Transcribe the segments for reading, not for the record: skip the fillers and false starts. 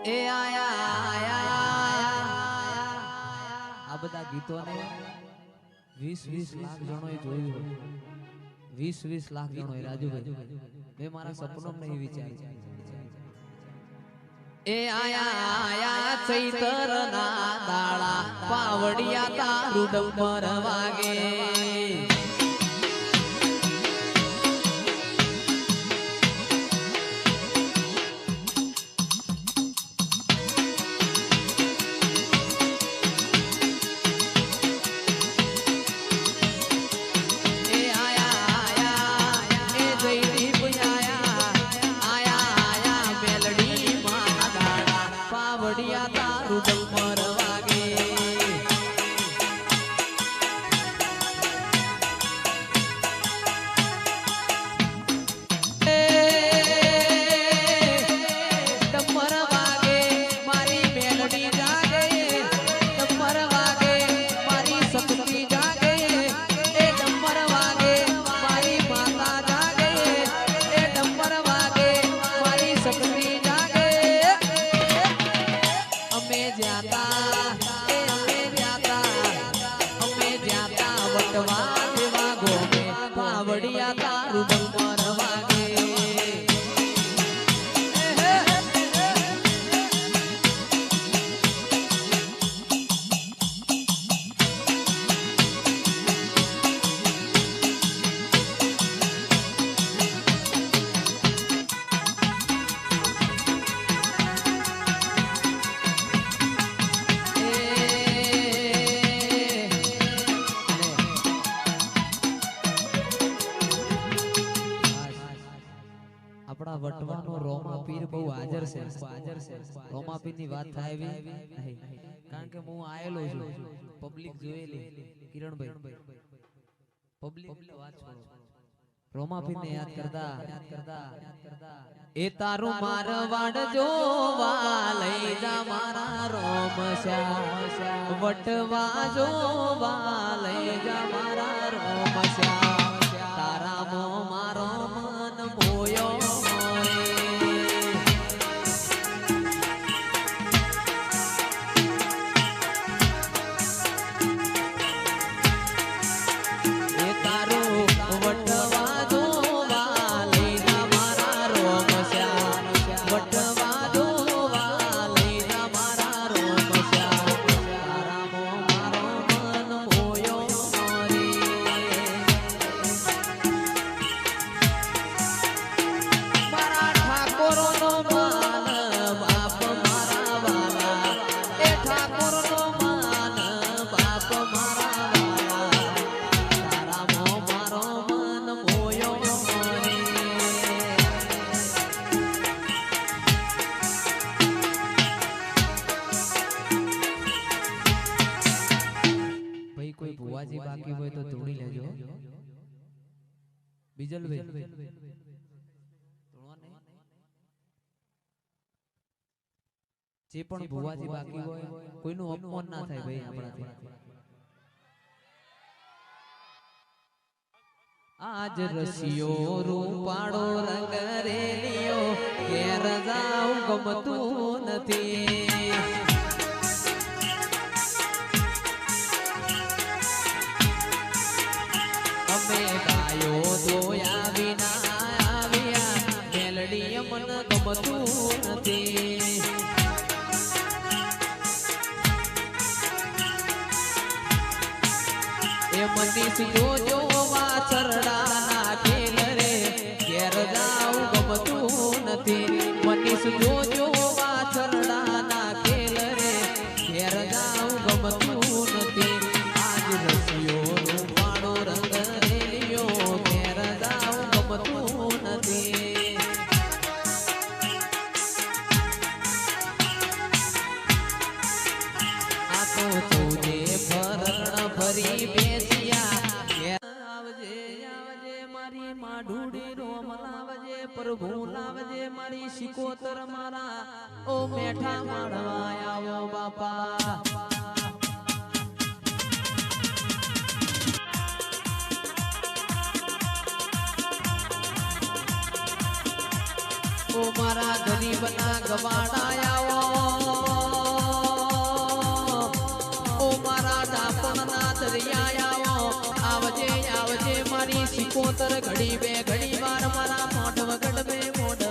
એ આયા આયા આ બધા ગીતોને 20-20 લાખ જણોએ જોયું, 20-20 લાખ જણોએ રાજુભાઈ મેં મારા સપનોમાં નહીં વિચાર્યું. એ આયા આયા ચૈતરના દાડા પાવડિયા તારું ડમર વાગે. પાવડિયા તારું ડમર વાગે. આપણા વટવાનો રોમા પીર બહુ હાજર છે. રોમા પીર ની વાત થાય એવી નહીં, કારણ કે હું આયેલો છું, પબ્લિક જોયેલી. કિરણભાઈ પબ્લિક વાત છોડો, રોમા પીર ને યાદ કરતા એ તારું મારવાડ જોવા લઈ જા મારા રોમશ્યા, વટવા જોવા લઈ જા મારા રોમશ્યા, તારા મો મારો મન મોયો. બાકી હોય તો ધૂણી લેજો. બીજલભાઈ જે પણ ભુવાજી બાકી હોય કોઈનું અપમાન ના થાય ભાઈ આપણાથી. આજ રસિયો રૂપાળો રંગ રેલિયો ઘેર જાઉં ગમતું નથી. દોયા વિના આવ્યા મેલડી મન ગમતું નથી. એ મનીષ જોજો વાછરડા નાખેલ રે ઘેર જાઉં ગમતું નથી. મનીષ જોજો વાછરડા નાખેલ રે ઘેર જાઉં ગમતું નથી. આજ રસિયો રૂપાળો રંગ ફરી બેસિયા. આવજે આવજે મારી માઢુડી રોમ લાવજે, પ્રભુ લાવજે મારી શિકોતર મારા ઓ મેઠા માળવા આવો બાપા. ઓ મારા ગરીબના ગવાડા આવો. સિકોતર ઘડી બે ઘડી વાર મારા મોઢ વગડ બે મોઢ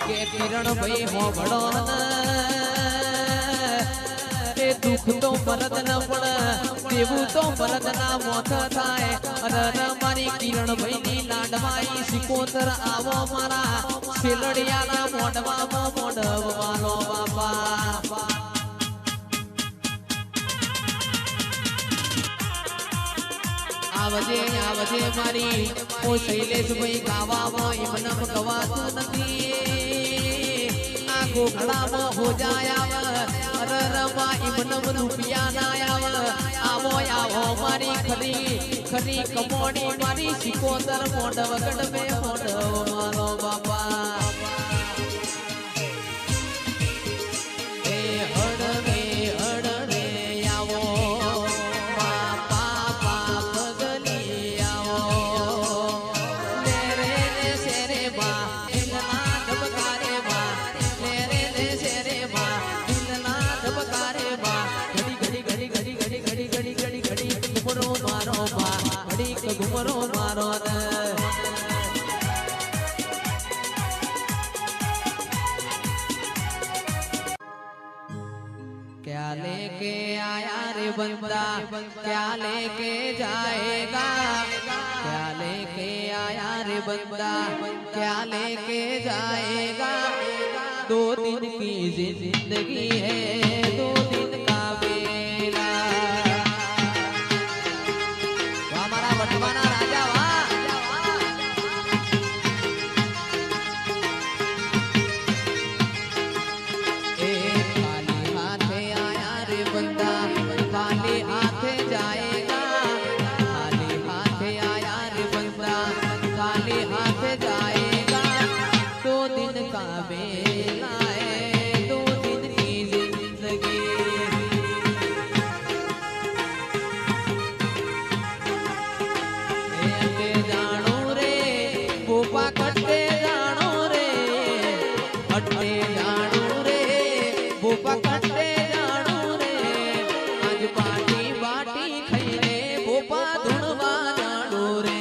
કે કિરણ ભાઈ હો ભણો એ દુઃખ તો મરદ ન પણ દેવું તો મરદ ના મોત થાય અરે મારી કિરણ ભાઈ ની લાડવાઈ સિકોતર આવો મારા સેલડિયાના મોઢવામાં મોઢવાનો બાપા આવજે આવજે મારી ઓ શૈલેષ ભાઈ ગાવામાં એમનમ ગવાતું નથી આ ગોખડામાં હો જાય અરે રમા એમનમ રૂપિયા ના આવો આવો મારી ખરી ખરી કમોણી મારી સિકોતર મોઢ વગડ મે મોઢ મારો બાપા घुमरो मारो क्या लेके आया रे बंदा क्या लेके जाएगा क्या लेके आया रे बंदा क्या लेके जाएगा 2 दिन की जिंदगी है 2 दिन का बेला वटवाना राजा वाह ए खाली हाथे आया रे बंदा खाली हाथे जाएगा खाली हाथे आया रे बंदा खाली हाथे जाएगा 2 दिन का बेला है 2 दिन की जिंदगी कट्टे जानो रे अट्टे जानो रे भूपा कट्टे जानो रे आज बाटी बाटी खाई रे भूपा धुणवा जानो रे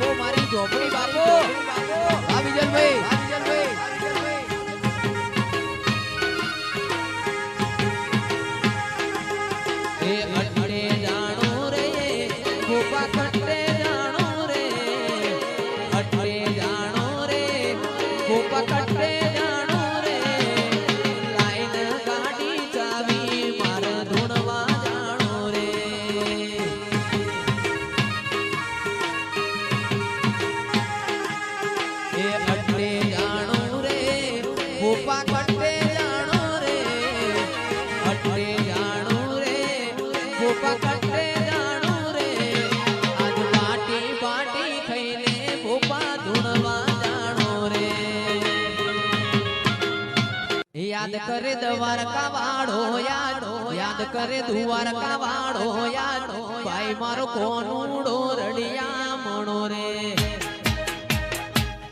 वो मारी झोपड़ी बापो विजल भाई ए अट्टे जानो रे भूपा कट्टे पकड़ते जानो रे लाइन गाड़ी चावी मार धुणवा जानो रे ए अट्टे जानो रे वो पकड़ते जानो रे अट्टे जानो रे वो पकड़ते जानो रे आज बाटी बाटी खैले भूपा धुणवा याद करे द्वारका वाड़ो याद करे द्वारका वाड़ो याद भाई मारो कोनूड़ो रड़िया मणो रे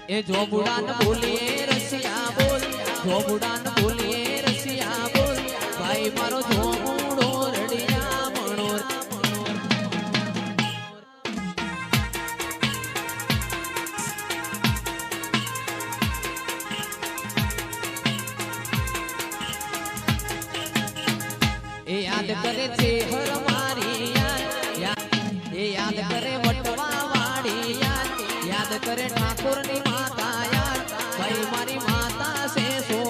ए जो बुड़ान बोलिए रसिया बोल जो बुड़ान बोलिए रसिया बोल भाई मारो जो मुड़ो रड़िया मणो याद करे छे हर मारी याद करे वटवा वाड़ी याद करे ठाकुर नी माता याद भाई मारी माता से सो